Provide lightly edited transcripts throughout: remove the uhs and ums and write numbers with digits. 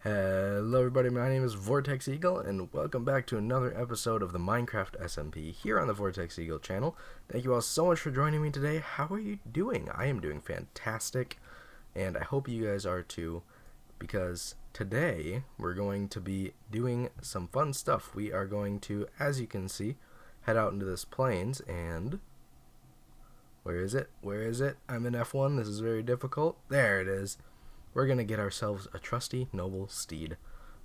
Hello everybody, my name is Vortex Eagle, and welcome back to another episode of the Minecraft SMP here on the Vortex Eagle channel. Thank you all so much for joining me today. How are you doing? I am doing fantastic, and I hope you guys are too, because today we're going to be doing some fun stuff. We are going to, as you can see, head out into this plains, and where is it? Where is it? I'm in F1. This is very difficult. There it is. We're going to get ourselves a trusty noble steed.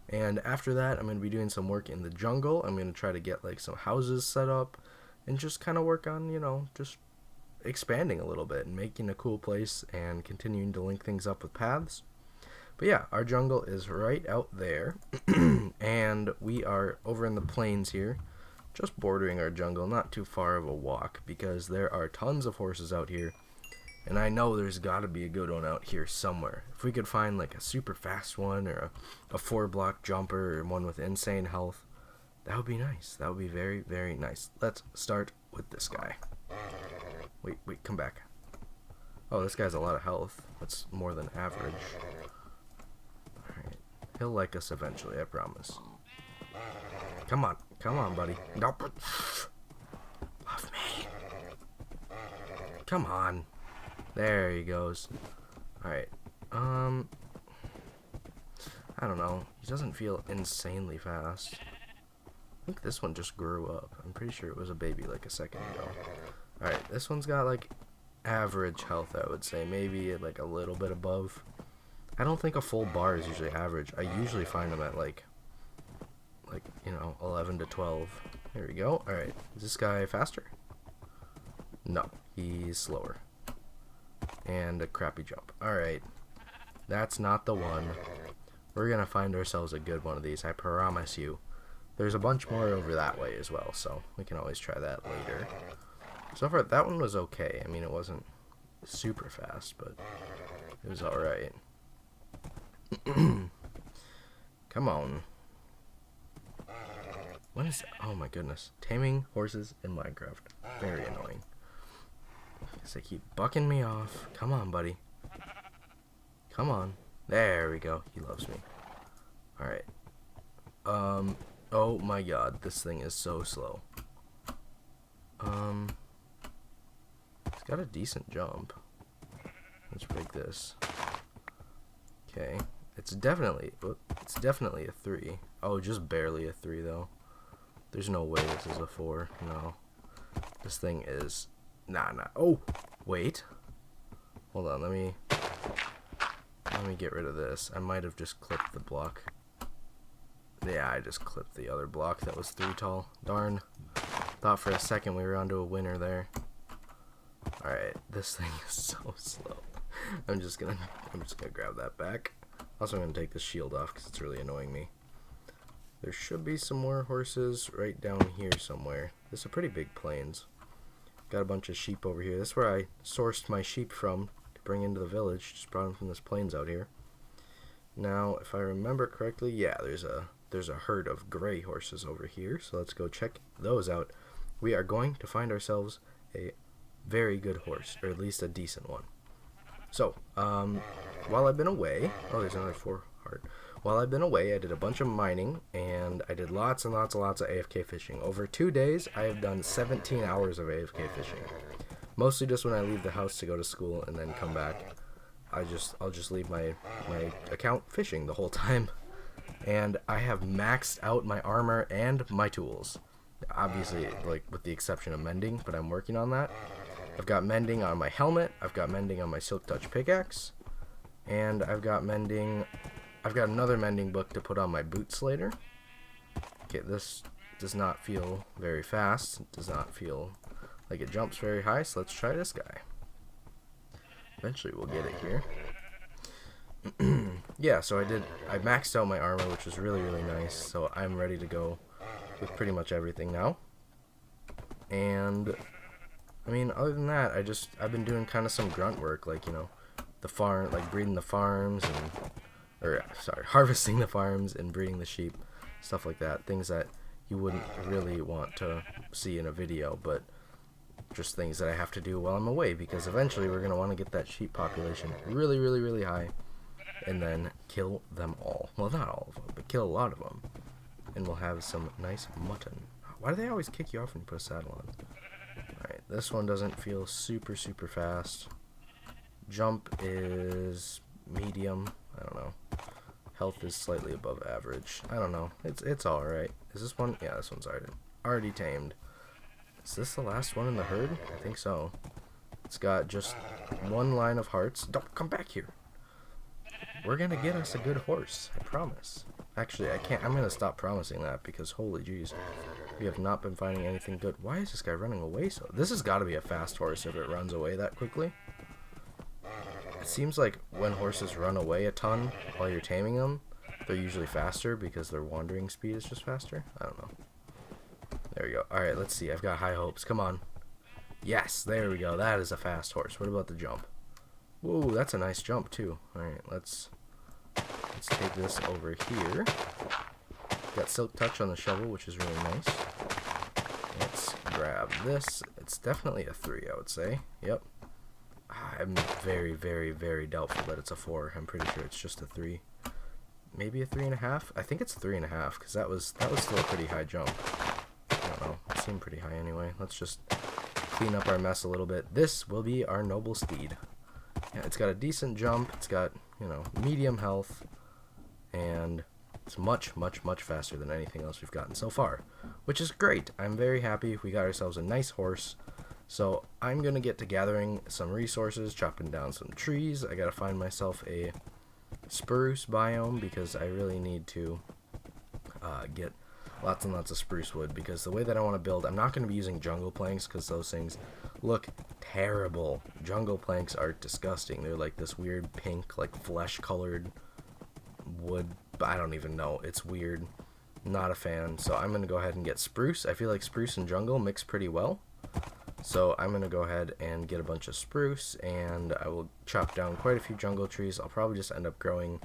And after that, I'm going to be doing some work in the jungle. I'm going to try to get like some houses set up and just kind of work on, just expanding a little bit and making a cool place and continuing to link things up with paths. But yeah, our jungle is right out there. And we are over in the plains here, just bordering our jungle, not too far of a walk, because there are tons of horses out here. And I know there's got to be a good one out here somewhere. If we could find like a super fast one or a 4-block jumper or one with insane health, that would be nice. That would be very, very nice. Let's start with this guy. Wait, come back. Oh, this guy's a lot of health. That's more than average. Alright. He'll like us eventually, I promise. Come on, buddy. Nope. Love me. Come on. There he goes. Alright. I don't know. He doesn't feel insanely fast. I think this one just grew up. I'm pretty sure it was a baby like a second ago. Alright, this one's got like average health, I would say. Maybe like a little bit above. I don't think a full bar is usually average. I usually find them at like 11 to 12. There we go. Alright. Is this guy faster? No. He's slower. And a crappy jump. Alright. That's not the one. We're gonna find ourselves a good one of these, I promise you. There's a bunch more over that way as well, so we can always try that later. So far, that one was okay. I mean, it wasn't super fast, but it was alright. Come on. What is that? Oh my goodness. Taming horses in Minecraft. Very annoying. They keep bucking me off. Come on, buddy. Come on. There we go. He loves me. Alright. Oh my god. This thing is so slow. It's got a decent jump. Let's break this. Okay. It's definitely a 3. Oh, just barely a 3 though. There's no way this is a 4. No. This thing is... Nah. Oh, wait. Hold on, let me get rid of this. I might have just clipped the block. Yeah, I just clipped the other block that was 3 tall. Darn. Thought for a second we were onto a winner there. Alright, this thing is so slow. I'm just gonna grab that back. Also, I'm gonna take this shield off because it's really annoying me. There should be some more horses right down here somewhere. This is a pretty big plains. Got a bunch of sheep over here. This is where I sourced my sheep from to bring into the village. Just brought them from this plains out here. Now, if I remember correctly, yeah, there's a herd of gray horses over here. So let's go check those out. We are going to find ourselves a very good horse, or at least a decent one. So, while I've been away, oh, there's another 4 heart. While I've been away, I did a bunch of mining, and I did lots and lots of AFK fishing. Over 2 days, I have done 17 hours of AFK fishing. Mostly just when I leave the house to go to school and then come back. I'll just leave my account fishing the whole time. And I have maxed out my armor and my tools. Obviously, like with the exception of mending, but I'm working on that. I've got mending on my helmet, I've got mending on my Silk Touch pickaxe, and I've got another mending book to put on my boots later. Okay, this does not feel very fast. It does not feel like it jumps very high, so let's try this guy. Eventually we'll get it here. Yeah, so I maxed out my armor, which was really, really nice, so I'm ready to go with pretty much everything now. And, I mean, other than that, I've been doing kind of some grunt work, like, the farm, like breeding the farms and... harvesting the farms and breeding the sheep, stuff like that. Things that you wouldn't really want to see in a video, but just things that I have to do while I'm away, because eventually we're going to want to get that sheep population really, really, really high, and then kill them all. Well, not all of them, but kill a lot of them. And we'll have some nice mutton. Why do they always kick you off when you put a saddle on? Alright, this one doesn't feel super fast. Jump is medium. I don't know. Health is slightly above average. I don't know. It's alright. Is this one? Yeah, this one's already tamed. Is this the last one in the herd? I think so. It's got just one line of hearts. Don't come back here. We're gonna get us a good horse. I promise. Actually, I can't. I'm gonna stop promising that because holy jeez, we have not been finding anything good. Why is this guy running away so? This has got to be a fast horse if it runs away that quickly. It seems like when horses run away a ton while you're taming them, they're usually faster because their wandering speed is just faster. I don't know. There we go. Alright, let's see. I've got high hopes. Come on. Yes, there we go. That is a fast horse. What about the jump? Whoa, that's a nice jump too. Alright, let's take this over here. Got silk touch on the shovel, which is really nice. Let's grab this. It's definitely a 3, I would say. Yep. I'm very doubtful that it's a 4. I'm pretty sure it's just a 3. Maybe a 3.5. I think it's 3.5 because that was still a pretty high jump. I don't know. It seemed pretty high anyway. Let's just clean up our mess a little bit. This will be our noble steed. Yeah, it's got a decent jump. It's got, you know, medium health, and it's much faster than anything else we've gotten so far, which is great. I'm very happy. We got ourselves a nice horse. So I'm gonna get to gathering some resources, chopping down some trees. I gotta find myself a spruce biome because I really need to get lots and lots of spruce wood, because the way that I want to build, I'm not going to be using jungle planks because those things look terrible. Jungle planks are disgusting. They're like this weird pink, like flesh colored wood. I don't even know. It's weird. Not a fan. So I'm going to go ahead and get spruce. I feel like spruce and jungle mix pretty well. So I'm going to go ahead and get a bunch of spruce, and I will chop down quite a few jungle trees. I'll probably just end up growing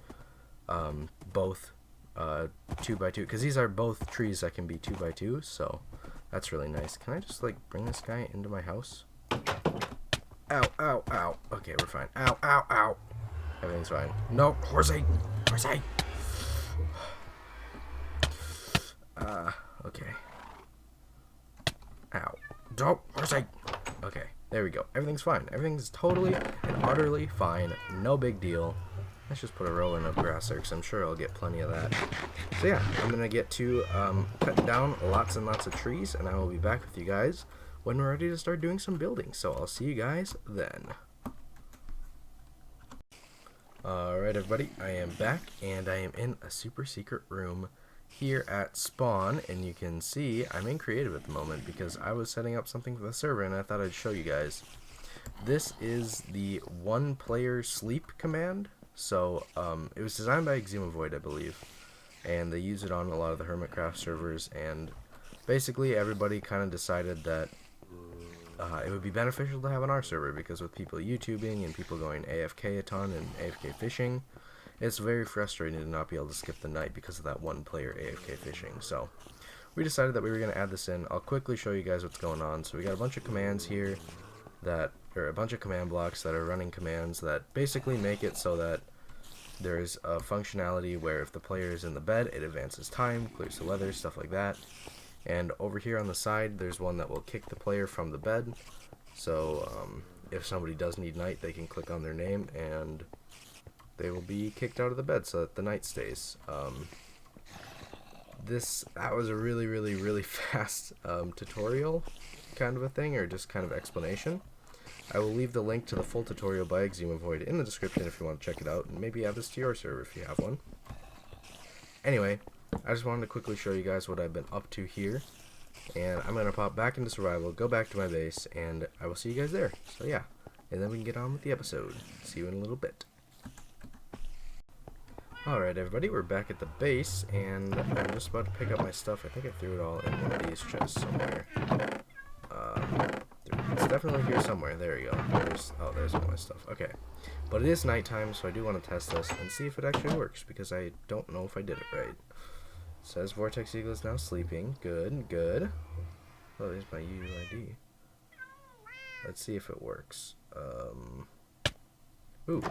both 2x2, because these are both trees that can be 2x2, so that's really nice. Can I just like bring this guy into my house? Ow, ow, ow. Okay, we're fine. Ow, ow, ow. Everything's fine. No, horsey! Horsey! Okay. Ow. Don't, horsey! Okay, there we go. Everything's fine. Everything's totally and utterly fine. No big deal. Let's just put a row in of grass there, because I'm sure I'll get plenty of that. So yeah, I'm going to get to cut down lots and lots of trees, and I will be back with you guys when we're ready to start doing some building. So I'll see you guys then. Alright everybody, I am back, and I am in a super secret room here at spawn, and you can see I'm in creative at the moment because I was setting up something for the server and I thought I'd show you guys. This is the one player sleep command. So it was designed by Xisumavoid, I believe, and they use it on a lot of the Hermitcraft servers, and basically everybody kind of decided that it would be beneficial to have on our server, because with people YouTubing and people going AFK a ton and AFK fishing, it's very frustrating to not be able to skip the night because of that one player AFK fishing. So we decided that we were going to add this in. I'll quickly show you guys what's going on. So we got a bunch of commands here that, or a bunch of command blocks that are running commands that basically make it so that there's a functionality where if the player is in the bed, it advances time, clears the weather, stuff like that. And over here on the side, there's one that will kick the player from the bed. So if somebody does need night, they can click on their name and they will be kicked out of the bed so that the night stays. That was a really fast tutorial kind of a thing, or just kind of explanation. I will leave the link to the full tutorial by Xisumavoid in the description if you want to check it out, and maybe add this to your server if you have one. Anyway, I just wanted to quickly show you guys what I've been up to here, and I'm going to pop back into survival, go back to my base, and I will see you guys there. So yeah, and then we can get on with the episode. See you in a little bit. Alright everybody, we're back at the base, and I'm just about to pick up my stuff. I think I threw it all in one of these chests somewhere. It's definitely here somewhere. There we go. There's all my stuff. Okay. But it is nighttime, so I do want to test this and see if it actually works, because I don't know if I did it right. It says Vortex Eagle is now sleeping. Good, good. Oh, there's my UUID. Let's see if it works. Ooh.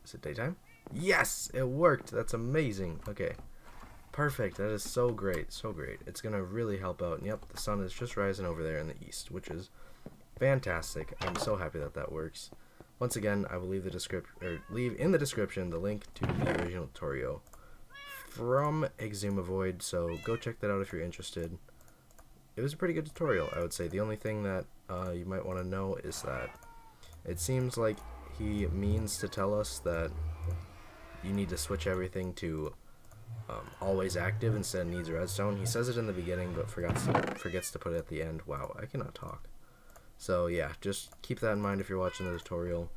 Is it daytime? Yes, it worked. That's amazing. Okay. Perfect. That is so great. So great. It's going to really help out. And yep, the sun is just rising over there in the east, which is fantastic. I'm so happy that that works. Once again, I will leave in the description the link to the original tutorial from Xisumavoid, so go check that out if you're interested. It was a pretty good tutorial, I would say. The only thing that you might want to know is that it seems like he means to tell us that you need to switch everything to always active instead of needs redstone. He says it in the beginning, but forgets to put it at the end. Wow, I cannot talk. So yeah, just keep that in mind if you're watching the tutorial.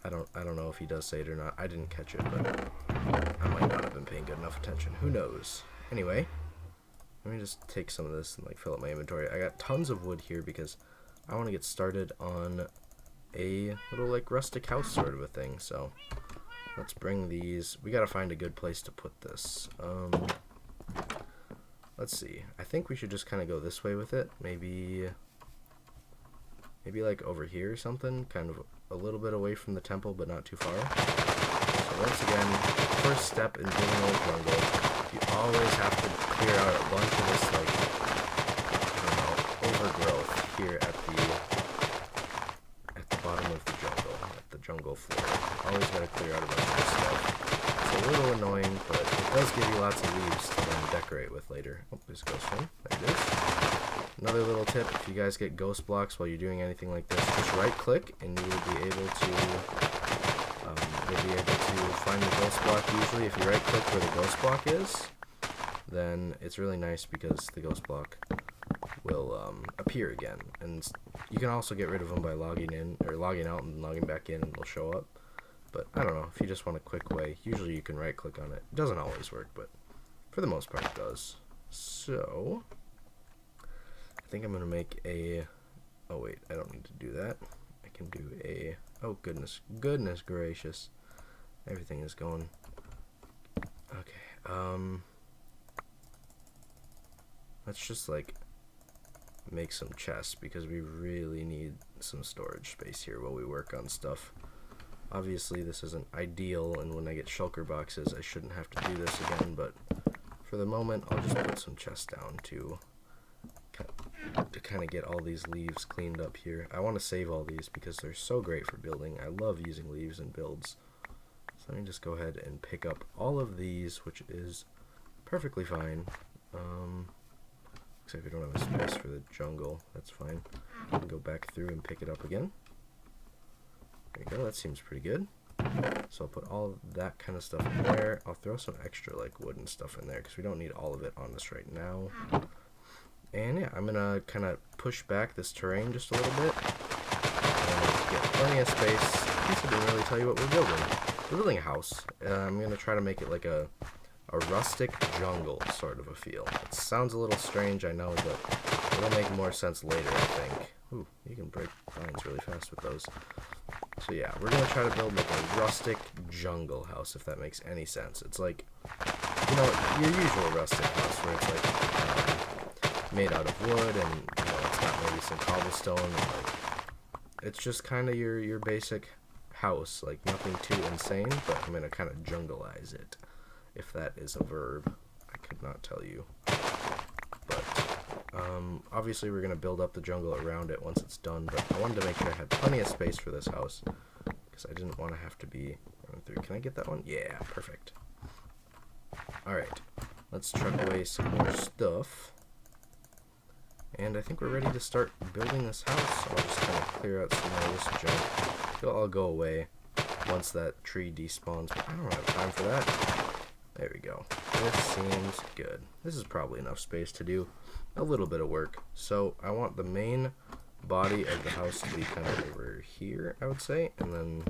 I don't know if he does say it or not. I didn't catch it, but I might not have been paying good enough attention. Who knows? Anyway, let me just take some of this and like fill up my inventory. I got tons of wood here because I want to get started on a little like rustic house sort of a thing. So let's bring these. We gotta find a good place to put this. Let's see. I think we should just kind of go this way with it. Maybe like over here or something, kind of a little bit away from the temple, but not too far. So once again, first step in building a jungle, you always have to clear out a bunch of this, like, I don't know, overgrowth here at the bottom of the jungle, at the jungle floor. Always got to clear out a bunch of this stuff. It's a little annoying, but it does give you lots of leaves to then decorate with later. Oh, there's a ghost one. There it is. Another little tip, if you guys get ghost blocks while you're doing anything like this, just right click and you will be able to find the ghost block. Usually if you right click where the ghost block is, then it's really nice because the ghost block will appear again. And you can also get rid of them by logging in or logging out and logging back in and they'll show up. But I don't know, if you just want a quick way, usually you can right click on it. It doesn't always work, but for the most part it does. So I think I'm going to make a, oh wait, I don't need to do that. I can do a, oh goodness gracious. Everything is going. Okay, let's just like make some chests because we really need some storage space here while we work on stuff. Obviously this isn't ideal, and when I get shulker boxes I shouldn't have to do this again, but for the moment I'll just put some chests down to kind of get all these leaves cleaned up here. I want to save all these because they're so great for building. I love using leaves in builds. So let me just go ahead and pick up all of these, which is perfectly fine. Looks like we don't have a space for the jungle. That's fine. I can go back through and pick it up again. There you go. That seems pretty good. So I'll put all of that kind of stuff in there. I'll throw some extra like wood and stuff in there because we don't need all of it on us right now. And yeah, I'm gonna kind of push back this terrain just a little bit and get plenty of space. I guess I didn't really tell you what we're building. We're building a house. I'm gonna try to make it like a rustic jungle sort of a feel. It sounds a little strange, I know, but it'll make more sense later, I think. Ooh, you can break vines really fast with those. So yeah, we're gonna try to build like a rustic jungle house, if that makes any sense. It's like, you know, your usual rustic house where it's like made out of wood, and you know, it's got maybe some cobblestone, and like it's just kind of your basic house, like nothing too insane, but I'm gonna kind of jungleize it, if that is a verb. I could not tell you, but obviously we're gonna build up the jungle around it once it's done, but I wanted to make sure I had plenty of space for this house because I didn't want to have to be running through. Can I get that one? Yeah, perfect. Alright, let's truck away some more stuff. And I think we're ready to start building this house. So I'll just kind of clear out some of this junk. It'll all go away once that tree despawns, but I don't have time for that. There we go. This seems good. This is probably enough space to do a little bit of work. So I want the main body of the house to be kind of over here, I would say. And then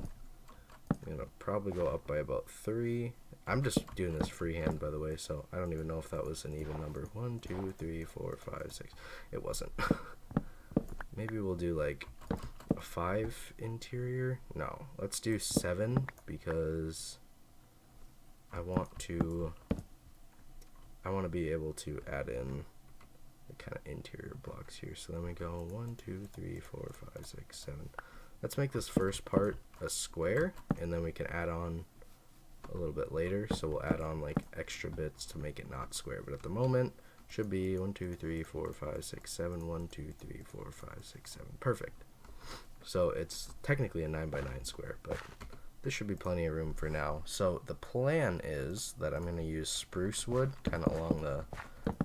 I'm going to probably go up by about 3. I'm just doing this freehand, by the way, so I don't even know if that was an even number. 1, 2, 3, 4, 5, 6. It wasn't. Maybe we'll do like a 5 interior. No, let's do 7 because I want to be able to add in the kind of interior blocks here. So then we go 1, 2, 3, 4, 5, 6, 7. let's make this first part a square, and then we can add on a little bit later. So we'll add on like extra bits to make it not square, but at the moment should be 1 2 3 4 5 6 7 1 2 3 4 5 6 7. Perfect. So it's technically a 9 by 9 square, but this should be plenty of room for now. So the plan is that I'm going to use spruce wood kind of along the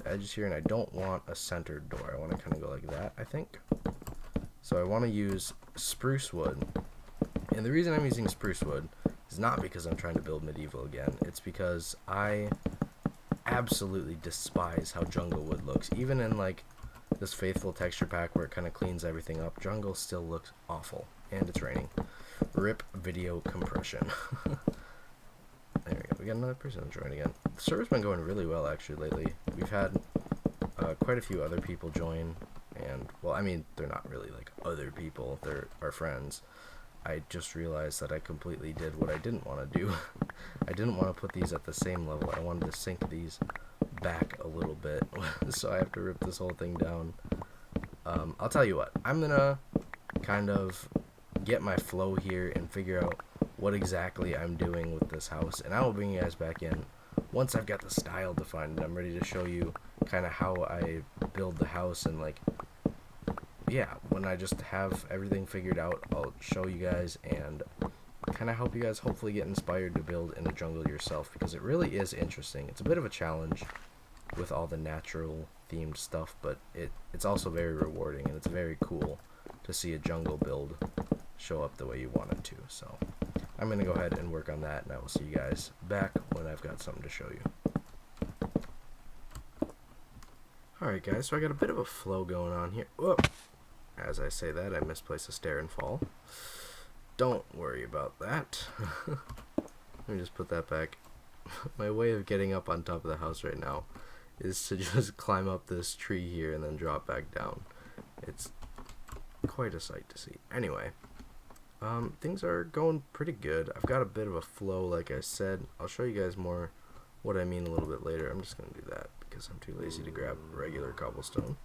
edges here, and I don't want a centered door. I want to kind of go like that, I think. So I want to use spruce wood, and the reason I'm using spruce wood is not because I'm trying to build medieval again. It's because I absolutely despise how jungle wood looks. Even in like this faithful texture pack where it kind of cleans everything up, jungle still looks awful. And it's raining. Rip video compression. There we go. We got another person join again. The server's been going really well actually lately. We've had quite a few other people join, and well, I mean, they're not really like other people, they're our friends. I just realized that I completely did what I didn't want to do. I didn't want to put these at the same level. I wanted to sink these back a little bit. So I have to rip this whole thing down. I'll tell you what, I'm gonna kind of get my flow here and figure out what exactly I'm doing with this house, and I will bring you guys back in once I've got the style defined and I'm ready to show you kind of how I build the house. And like, yeah, when I just have everything figured out, I'll show you guys and kind of help you guys hopefully get inspired to build in a jungle yourself, because it really is interesting. It's a bit of a challenge with all the natural themed stuff, but it's also very rewarding, and it's very cool to see a jungle build show up the way you want it to. So I'm going to go ahead and work on that, and I will see you guys back when I've got something to show you. Alright guys, so I got a bit of a flow going on here. Whoop! As I say that, I misplace a stair and fall. Don't worry about that. Let me just put that back. My way of getting up on top of the house right now is to just climb up this tree here and then drop back down. It's quite a sight to see. Anyway, things are going pretty good. I've got a bit of a flow, like I said. I'll show you guys more what I mean a little bit later. I'm just going to do that because I'm too lazy to grab regular cobblestone.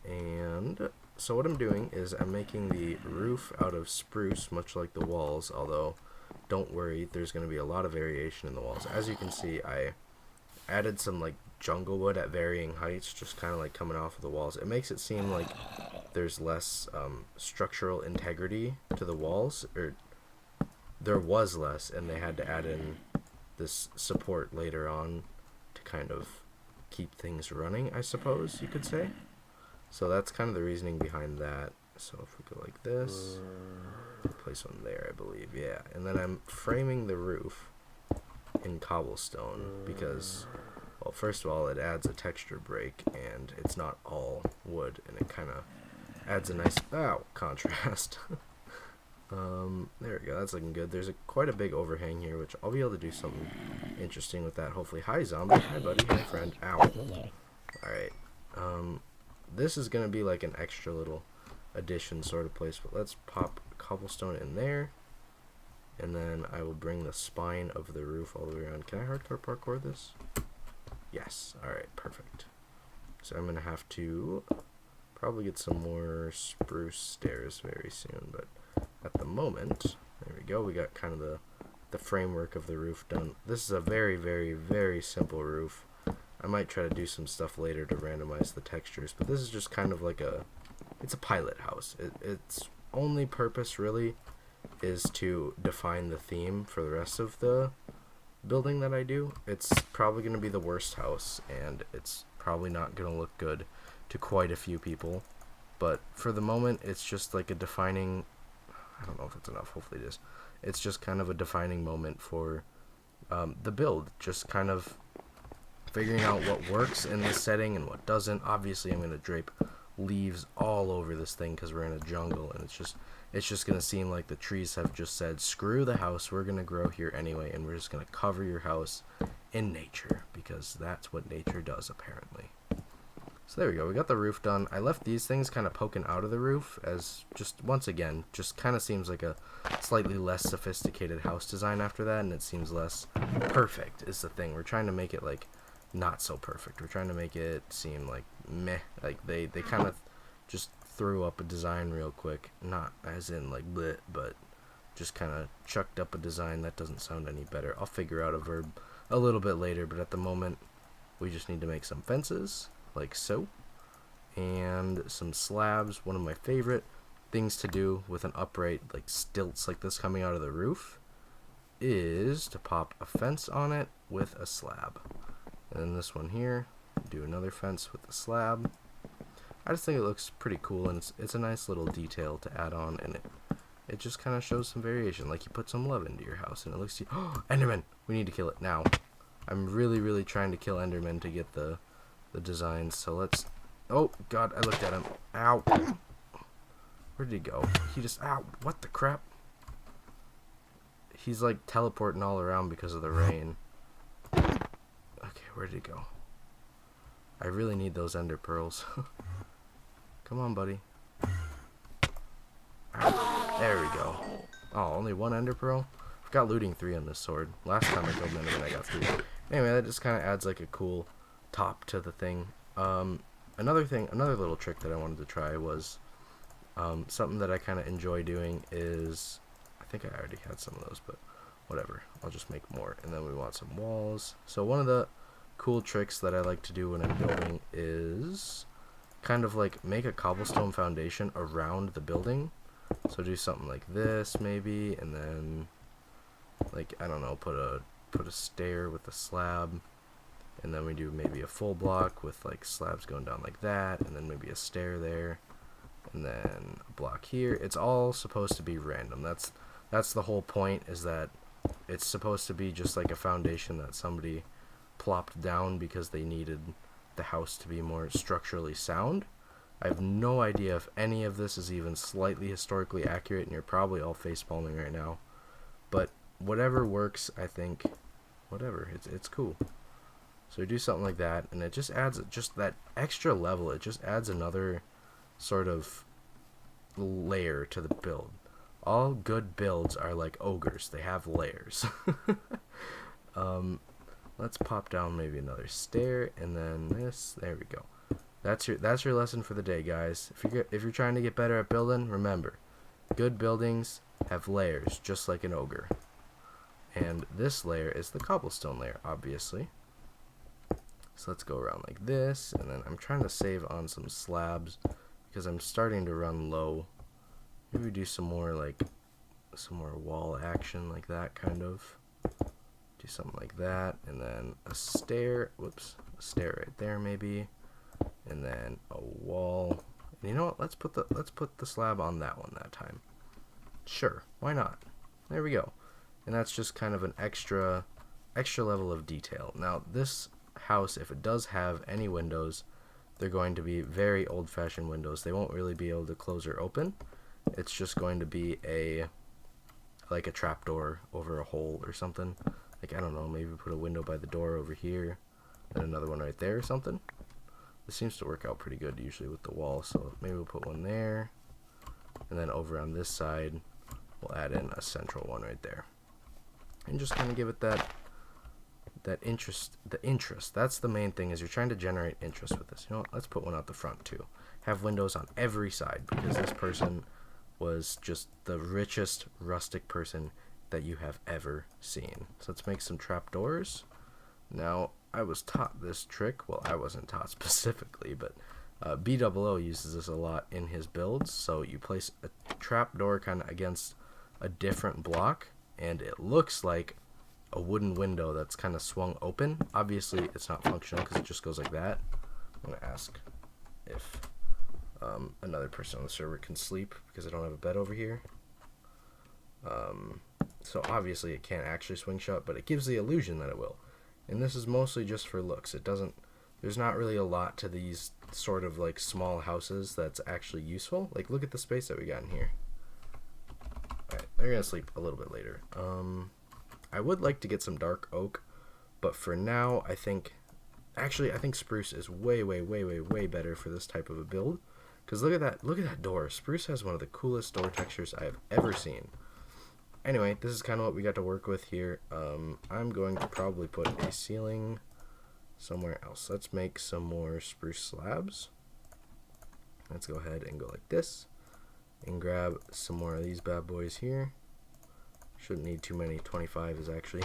And so what I'm doing is I'm making the roof out of spruce, much like the walls, although don't worry, there's going to be a lot of variation in the walls. As you can see, I added some like jungle wood at varying heights, just kind of like coming off of the walls. It makes it seem like there's less structural integrity to the walls, or there was less, and they had to add in this support later on to kind of keep things running, I suppose you could say. So that's kind of the reasoning behind that. So if we go like this, place one there, I believe, yeah. And then I'm framing the roof in cobblestone because, well, first of all, it adds a texture break, and it's not all wood, and it kind of adds a nice contrast. There we go, that's looking good. There's quite a big overhang here, which I'll be able to do something interesting with that, hopefully. Hi, zombie. Hi, buddy. Hi, friend. Ow. Alright. This is going to be like an extra little addition sort of place, but let's pop cobblestone in there, and then I will bring the spine of the roof all the way around. Can I hardcore parkour this? Yes. Alright, perfect. So I'm going to have to probably get some more spruce stairs very soon, but at the moment, there we go, we got kind of the framework of the roof done. This is a very, very, very simple roof. I might try to do some stuff later to randomize the textures, but this is just kind of like it's a pilot house. Its only purpose really is to define the theme for the rest of the building that I do. It's probably going to be the worst house, and it's probably not going to look good to quite a few people, but for the moment it's just like a defining, I don't know if it's enough, hopefully it is. It's just kind of a defining moment for the build, just kind of figuring out what works in this setting and what doesn't. Obviously I'm going to drape leaves all over this thing because we're in a jungle, and it's just going to seem like the trees have just said, screw the house, we're going to grow here anyway, and we're just going to cover your house in nature, because that's what nature does apparently. So there we go, we got the roof done. I left these things kind of poking out of the roof as just, once again, just kind of seems like a slightly less sophisticated house design after that, and it seems less perfect is the thing. We're trying to make it like not so perfect. We're trying to make it seem like meh, like they kind of just threw up a design real quick. Not as in like bleh, but just kind of chucked up a design that doesn't sound any better. I'll figure out a verb a little bit later, but at the moment we just need to make some fences, like so, and some slabs. One of my favorite things to do with an upright, like stilts like this coming out of the roof, is to pop a fence on it with a slab. And then this one here, do another fence with a slab. I just think it looks pretty cool, and it's a nice little detail to add on, and it just kind of shows some variation, like you put some love into your house, and it looks, oh, Enderman! We need to kill it now. I'm really trying to kill Enderman to get the designs, so let's, oh, God, I looked at him. Ow! Where did he go? He just, ow, what the crap? He's like teleporting all around because of the rain. Okay, where did he go? I really need those ender pearls. Come on, buddy. Ow. There we go. Oh, only one ender pearl? I've got looting 3 on this sword. Last time I killed an enderman, I got 3. Anyway, that just kind of adds like a cool top to the thing. Another little trick that I wanted to try was something that I kind of enjoy doing is, I think I already had some of those, but whatever. I'll just make more. And then we want some walls. So one of the cool tricks that I like to do when I'm building is kind of like make a cobblestone foundation around the building. So do something like this maybe, and then like, I don't know, put a stair with a slab, and then we do maybe a full block with like slabs going down like that, and then maybe a stair there, and then a block here. It's all supposed to be random. That's the whole point, is that it's supposed to be just like a foundation that somebody plopped down because they needed the house to be more structurally sound. I have no idea if any of this is even slightly historically accurate, and you're probably all facepalming right now, but whatever works, I think, whatever, it's cool. So we do something like that, and it just adds just that extra level. It just adds another sort of layer to the build. All good builds are like ogres. They have layers. Let's pop down maybe another stair, and then this. There we go. That's your lesson for the day, guys. If you're trying to get better at building, remember, good buildings have layers, just like an ogre. And this layer is the cobblestone layer, obviously. So let's go around like this, and then I'm trying to save on some slabs because I'm starting to run low. Maybe do some more wall action like that, kind of. Do something like that, and then a stair. Whoops, a stair right there maybe, and then a wall. And you know what? Let's put the slab on that one that time. Sure, why not? There we go. And that's just kind of an extra level of detail. Now this house, if it does have any windows, they're going to be very old-fashioned windows. They won't really be able to close or open. It's just going to be like a trapdoor over a hole or something. Like, I don't know, maybe put a window by the door over here and another one right there or something. This seems to work out pretty good usually with the wall, so maybe we'll put one there, and then over on this side we'll add in a central one right there, and just kind of give it that interest. The interest, that's the main thing, is you're trying to generate interest with this. You know what, let's put one out the front too. Have windows on every side, because this person was just the richest rustic person that you have ever seen. So let's make some trapdoors. Now, I was taught this trick. Well, I wasn't taught specifically, but BOO uses this a lot in his builds. So you place a trapdoor kind of against a different block, and it looks like a wooden window that's kind of swung open. Obviously, it's not functional because it just goes like that. I'm going to ask if another person on the server can sleep, because I don't have a bed over here. So obviously it can't actually swing shut, but it gives the illusion that it will. And this is mostly just for looks. It doesn't, there's not really a lot to these sort of like small houses that's actually useful. Like, look at the space that we got in here. Alright, they're gonna sleep a little bit later. I would like to get some dark oak, but for now I think spruce is way better for this type of a build. Because look at that door. Spruce has one of the coolest door textures I have ever seen. Anyway, this is kind of what we got to work with here. I'm going to probably put a ceiling somewhere else. Let's make some more spruce slabs. Let's go ahead and go like this and grab some more of these bad boys here. Shouldn't need too many. 25 is actually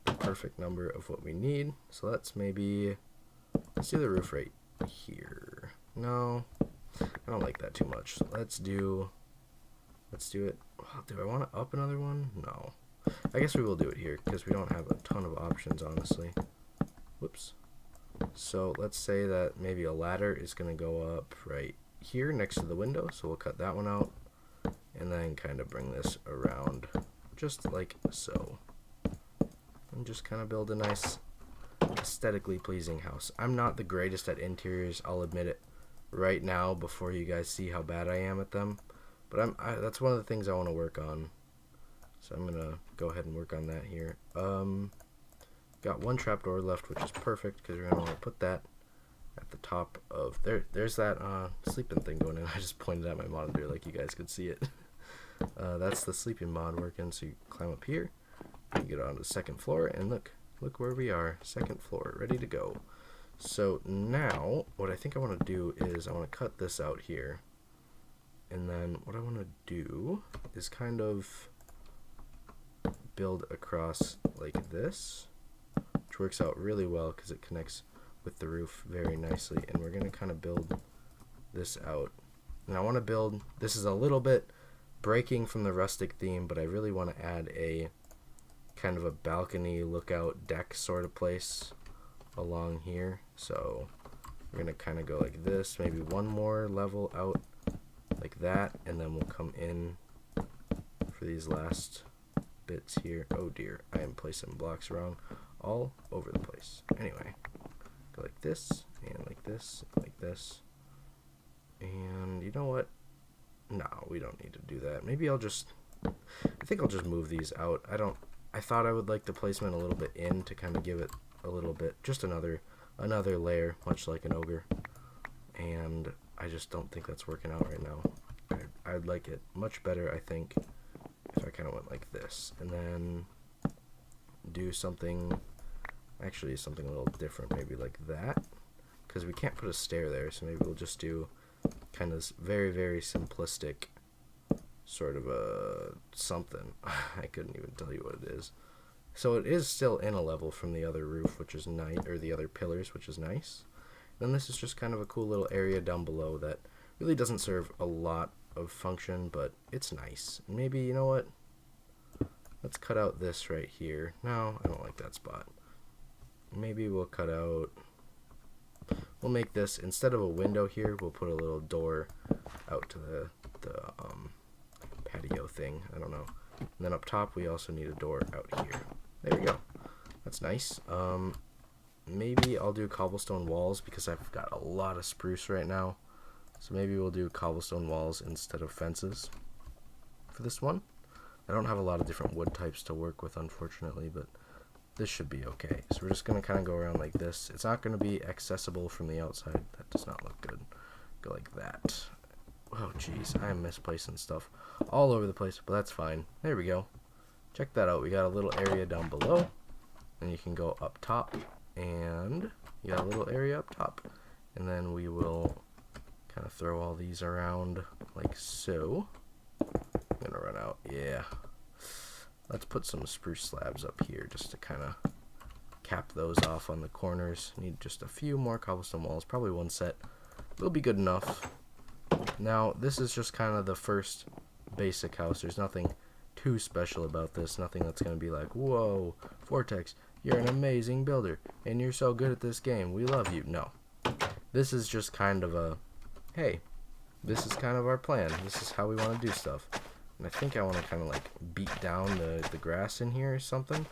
the perfect number of what we need. So let's do the roof right here. No, I don't like that too much. So let's do it. Oh, do I want to up another one? No. I guess we will do it here because we don't have a ton of options, honestly. Whoops. So let's say that maybe a ladder is going to go up right here next to the window. So we'll cut that one out and then kind of bring this around just like so. And just kind of build a nice aesthetically pleasing house. I'm not the greatest at interiors, I'll admit it right now before you guys see how bad I am at them. But that's one of the things I want to work on. So I'm going to go ahead and work on that here. Got one trapdoor left, which is perfect because we're going to want to put that at the top of there's that sleeping thing going in. I just pointed at my monitor like you guys could see it. That's the sleeping mod working. So you climb up here, you get on to the second floor, and look where we are, second floor, ready to go. So now what I think I want to do is I want to cut this out here, and then what I want to do is kind of build across like this, which works out really well because it connects with the roof very nicely. And we're going to kind of build this out, and I want to build, this is a little bit breaking from the rustic theme, but I really want to add a kind of a balcony lookout deck sort of place along here. So we're going to kind of go like this, maybe one more level out like that, and then we'll come in for these last bits here. Oh dear, I am placing blocks wrong all over the place. Anyway, go like this and like this and like this. And you know what? No, we don't need to do that. Maybe I think I'll just move these out. I thought I would like the placement a little bit in to kind of give it a little bit, just another layer, much like an ogre. And I just don't think that's working out right now. I'd like it much better, I think, if I kind of went like this, and then do something a little different, maybe like that, because we can't put a stair there. So maybe we'll just do kind of very, very simplistic sort of a something. I couldn't even tell you what it is. So it is still in a level from the other roof, which is nice, or the other pillars, which is nice. Then this is just kind of a cool little area down below that really doesn't serve a lot of function, but it's nice. Maybe, you know what? Let's cut out this right here. No, I don't like that spot. Maybe we'll make this, instead of a window here, we'll put a little door out to the patio thing. I don't know. And then up top, we also need a door out here. There we go. That's nice. Maybe I'll do cobblestone walls because I've got a lot of spruce right now. So maybe we'll do cobblestone walls instead of fences for this one. I don't have a lot of different wood types to work with, unfortunately, but this should be okay. So we're just going to kind of go around like this. It's not going to be accessible from the outside. That does not look good. Go like that. Oh, jeez. I am misplacing stuff all over the place, but that's fine. There we go. Check that out. We got a little area down below, and you can go up top, and you got a little area up top. And then we will kind of throw all these around like so. I'm gonna run out. Yeah. Let's put some spruce slabs up here just to kind of cap those off on the corners. Need just a few more cobblestone walls. Probably one set will be good enough. Now, this is just kind of the first basic house. There's nothing too special about this. Nothing that's going to be like, whoa, Vortex, you're an amazing builder, and you're so good at this game. We love you. No. This is just kind of a, hey, this is kind of our plan. This is how we want to do stuff. And I think I want to kind of like beat down the grass in here or something,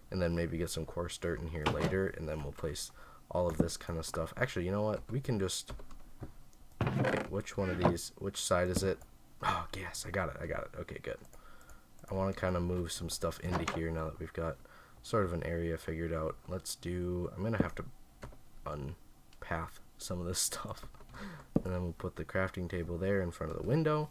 and then maybe get some coarse dirt in here later, and then we'll place all of this kind of stuff. Actually, you know what? We can just, which one of these, which side is it? Oh, yes, I got it. Okay, good. I want to kind of move some stuff into here now that we've got sort of an area figured out. Let's do, I'm going to have to unpath some of this stuff. And then we'll put the crafting table there in front of the window.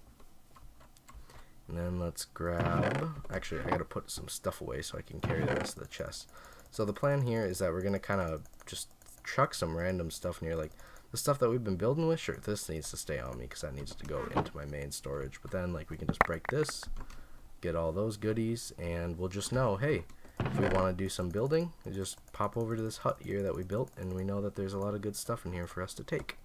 And then let's grab, actually I gotta put some stuff away so I can carry the rest of the chest. So the plan here is that we're gonna kind of just chuck some random stuff near, like the stuff that we've been building with, sure, this needs to stay on me because that needs to go into my main storage. But then, like, we can just break this, get all those goodies, and we'll just know, hey, if we want to do some building, we just pop over to this hut here that we built, and we know that there's a lot of good stuff in here for us to take.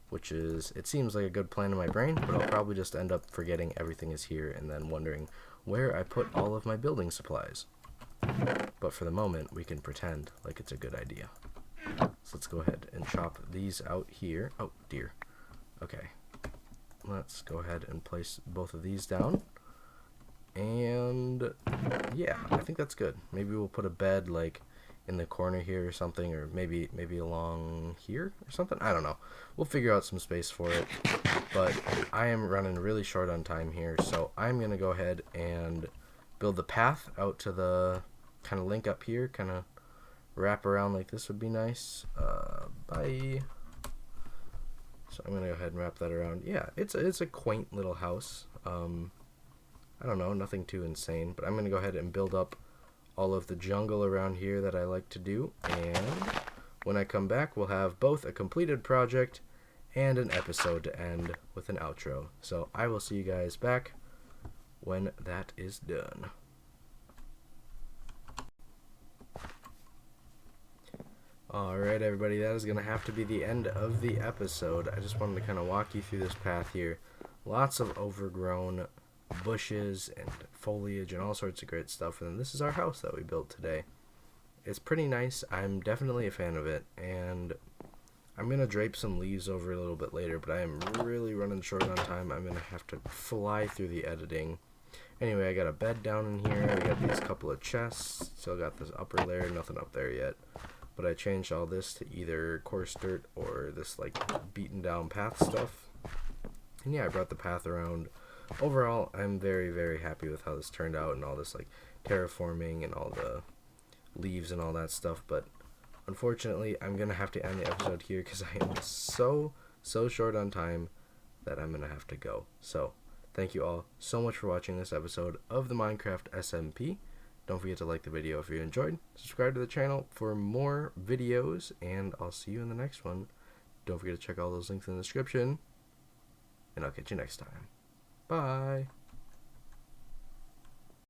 Which is, it seems like a good plan in my brain, but I'll probably just end up forgetting everything is here and then wondering where I put all of my building supplies. But for the moment, we can pretend like it's a good idea. So let's go ahead and chop these out here. Oh, dear. Okay. Let's go ahead and place both of these down. And yeah, I think that's good. Maybe we'll put a bed like in the corner here or something, or maybe along here or something. I don't know. We'll figure out some space for it. But I am running really short on time here, so I'm gonna go ahead and build the path out to the kind of link up here, kind of wrap around like this would be nice. Bye. So I'm gonna go ahead and wrap that around. Yeah, it's a quaint little house. I don't know, nothing too insane, but I'm gonna go ahead and build up all of the jungle around here that I like to do, and when I come back, we'll have both a completed project and an episode to end with an outro. So I will see you guys back when that is done. Alright everybody, that is going to have to be the end of the episode. I just wanted to kind of walk you through this path here. Lots of overgrown bushes and foliage and all sorts of great stuff, and this is our house that we built today. It's pretty nice. I'm definitely a fan of it, and I'm going to drape some leaves over a little bit later, but I am really running short on time. I'm going to have to fly through the editing. Anyway, I got a bed down in here. I got these couple of chests. Still got this upper layer, nothing up there yet. But I changed all this to either coarse dirt or this like beaten down path stuff. And yeah, I brought the path around. Overall, I'm very, very happy with how this turned out and all this like terraforming and all the leaves and all that stuff. But unfortunately, I'm going to have to end the episode here because I am so short on time that I'm going to have to go. So, thank you all so much for watching this episode of the Minecraft SMP. Don't forget to like the video if you enjoyed. Subscribe to the channel for more videos, and I'll see you in the next one. Don't forget to check all those links in the description, and I'll catch you next time. Bye!